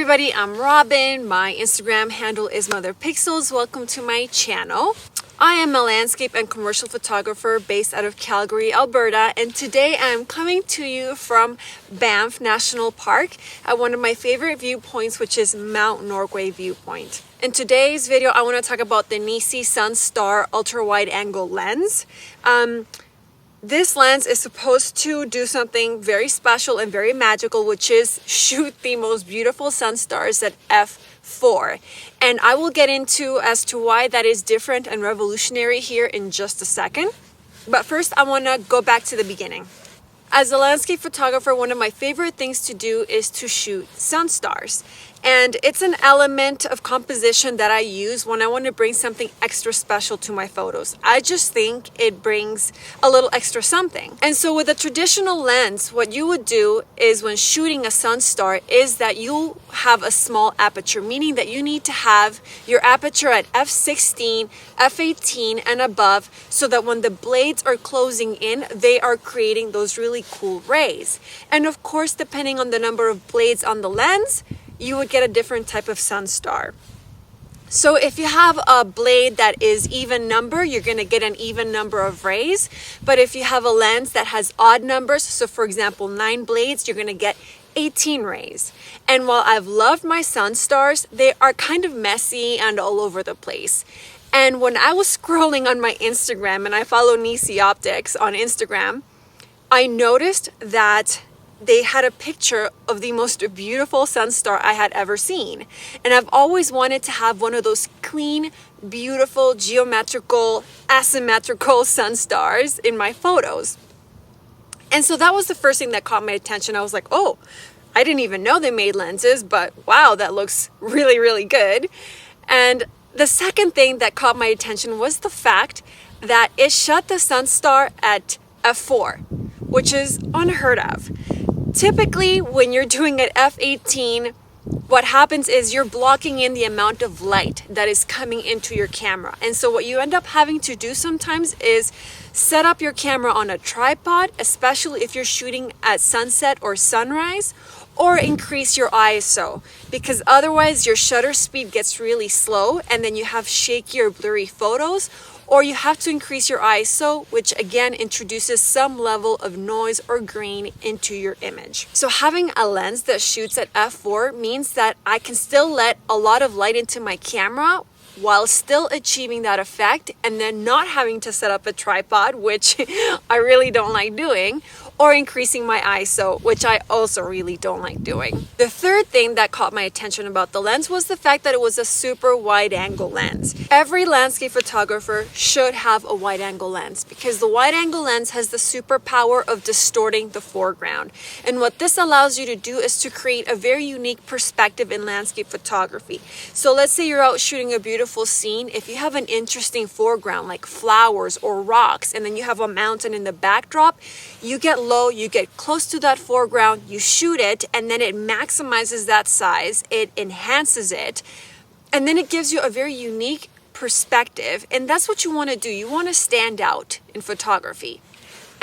everybody, I'm Robin. My Instagram handle is MotherPixels. Welcome to my channel. I am a landscape and commercial photographer based out of Calgary, Alberta, and today I'm coming to you from Banff National Park at one of my favorite viewpoints, which is Mount Norquay Viewpoint. In today's video, I want to talk about the NiSi Sunstar Ultra Wide Angle lens. This lens is supposed to do something very special and very magical, which is shoot the most beautiful sunstars at f4. And I will get into as to why that is different and revolutionary here in just a second. But first, I want to go back to the beginning. As a landscape photographer, one of my favorite things to do is to shoot sunstars. And it's an element of composition that I use when I want to bring something extra special to my photos. I just think it brings a little extra something. And so with a traditional lens, what you would do is when shooting a sunstar is that you have a small aperture, meaning that you need to have your aperture at f16, f18 and above, so that when the blades are closing in, they are creating those really cool rays. And of course, depending on the number of blades on the lens, you would get a different type of sunstar. So if you have a blade that is even number, you're going to get an even number of rays. But if you have a lens that has odd numbers, so for example 9 blades, you're going to get 18 rays. And while I've loved my sunstars, they are kind of messy and all over the place. And when I was scrolling on my Instagram, and I follow NiSi Optics on Instagram, I noticed that they had a picture of the most beautiful sunstar I had ever seen. And I've always wanted to have one of those clean, beautiful, geometrical, asymmetrical sunstars in my photos. And so that was the first thing that caught my attention. I was like, oh, I didn't even know they made lenses, but wow, that looks really, really good. And the second thing that caught my attention was the fact that it shot the sunstar at f4, which is unheard of. Typically, when you're doing at f18, what happens is you're blocking in the amount of light that is coming into your camera. And so what you end up having to do sometimes is set up your camera on a tripod, especially if you're shooting at sunset or sunrise, or increase your ISO, because otherwise your shutter speed gets really slow and then you have shaky or blurry photos. Or you have to increase your ISO, which again introduces some level of noise or grain into your image. So having a lens that shoots at f4 means that I can still let a lot of light into my camera while still achieving that effect, and then not having to set up a tripod, which I really don't like doing, or increasing my ISO, which I also really don't like doing. The third thing that caught my attention about the lens was the fact that it was a super wide angle lens. Every landscape photographer should have a wide angle lens because the wide angle lens has the superpower of distorting the foreground. And what this allows you to do is to create a very unique perspective in landscape photography. So let's say you're out shooting a beautiful scene. If you have an interesting foreground like flowers or rocks, and then you have a mountain in the backdrop, you get low, you get close to that foreground, you shoot it, and then it maximizes that size, it enhances it, and then it gives you a very unique perspective. And that's what you want to do. You want to stand out in photography.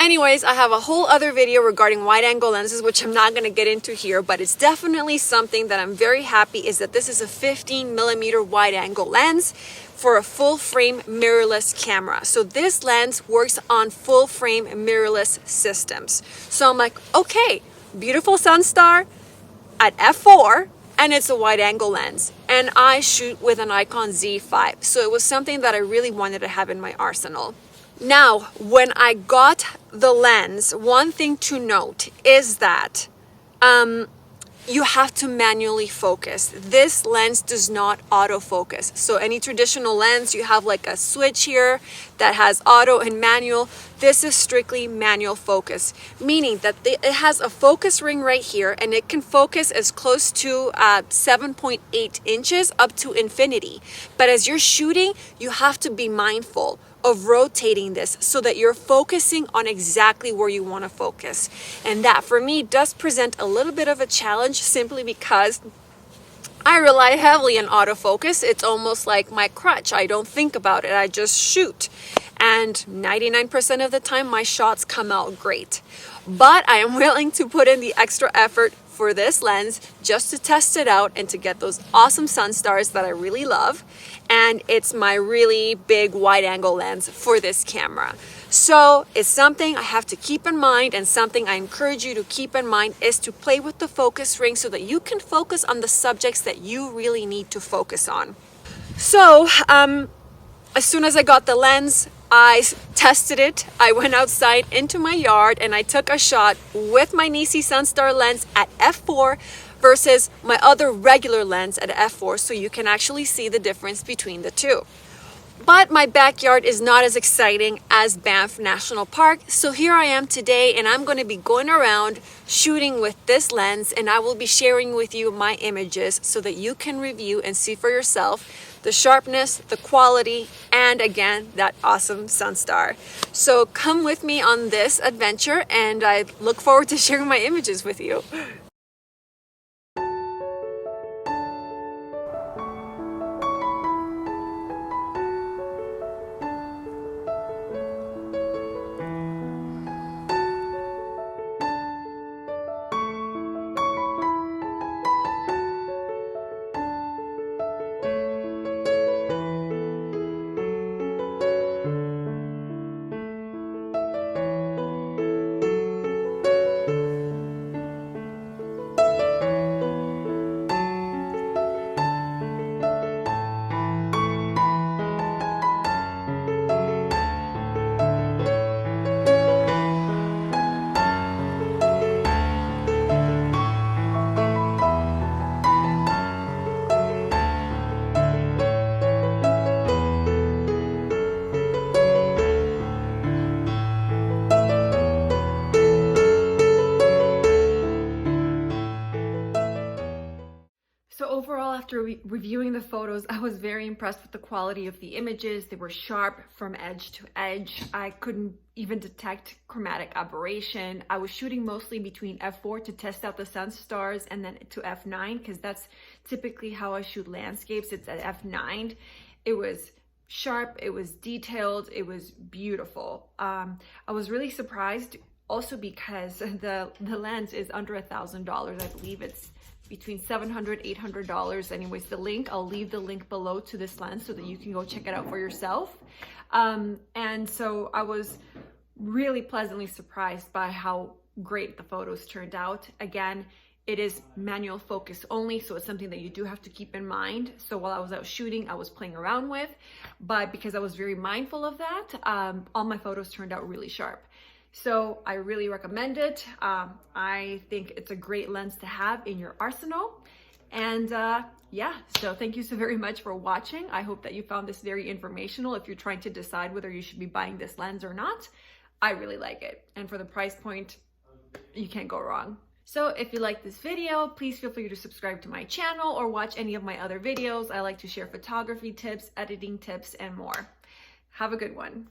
Anyways, I have a whole other video regarding wide angle lenses, which I'm not going to get into here, but it's definitely something that I'm very happy is that this is a 15mm wide angle lens for a full frame mirrorless camera. So this lens works on full frame mirrorless systems. So I'm like, okay, beautiful sunstar at f4, and it's a wide angle lens. And I shoot with an Nikon Z5. So it was something that I really wanted to have in my arsenal. Now, when I got the lens, one thing to note is that you have to manually focus. This lens does not autofocus. So any traditional lens, you have like a switch here that has auto and manual. This is strictly manual focus, meaning that it has a focus ring right here, and it can focus as close to 7.8 inches up to infinity. But as you're shooting, you have to be mindful of rotating this so that you're focusing on exactly where you want to focus. And that for me does present a little bit of a challenge simply because I rely heavily on autofocus. It's almost like my crutch. I don't think about it. I just shoot. And 99% of the time, my shots come out great. But I am willing to put in the extra effort for this lens just to test it out and to get those awesome sunstars that I really love. And it's my really big wide angle lens for this camera. So it's something I have to keep in mind, and something I encourage you to keep in mind is to play with the focus ring so that you can focus on the subjects that you really need to focus on. So as soon as I got the lens, I tested it. I went outside into my yard and I took a shot with my NiSi Sunstar lens at f4 versus my other regular lens at f4, so you can actually see the difference between the two. But my backyard is not as exciting as Banff National Park, so here I am today and I'm going to be going around shooting with this lens, and I will be sharing with you my images so that you can review and see for yourself the sharpness, the quality, and again, that awesome sunstar. So come with me on this adventure, and I look forward to sharing my images with you. So overall, after reviewing the photos, I was very impressed with the quality of the images. They were sharp from edge to edge. I couldn't even detect chromatic aberration. I was shooting mostly between f4 to test out the sunstars, and then to f9, because that's typically how I shoot landscapes. It's at f9. It was sharp, it was detailed, it was beautiful. I was really surprised also because the lens is under $1,000. I believe it's between $700, $800. Anyways, I'll leave the link below to this lens so that you can go check it out for yourself. And so I was really pleasantly surprised by how great the photos turned out. Again, it is manual focus only, so it's something that you do have to keep in mind. So while I was out shooting, I was playing around with, but because I was very mindful of that, all my photos turned out really sharp. So I really recommend it. I think it's a great lens to have in your arsenal. And yeah, so thank you so very much for watching. I hope that you found this very informational if you're trying to decide whether you should be buying this lens or not. I really like it. And for the price point, you can't go wrong. So if you like this video, please feel free to subscribe to my channel or watch any of my other videos. I like to share photography tips, editing tips, and more. Have a good one.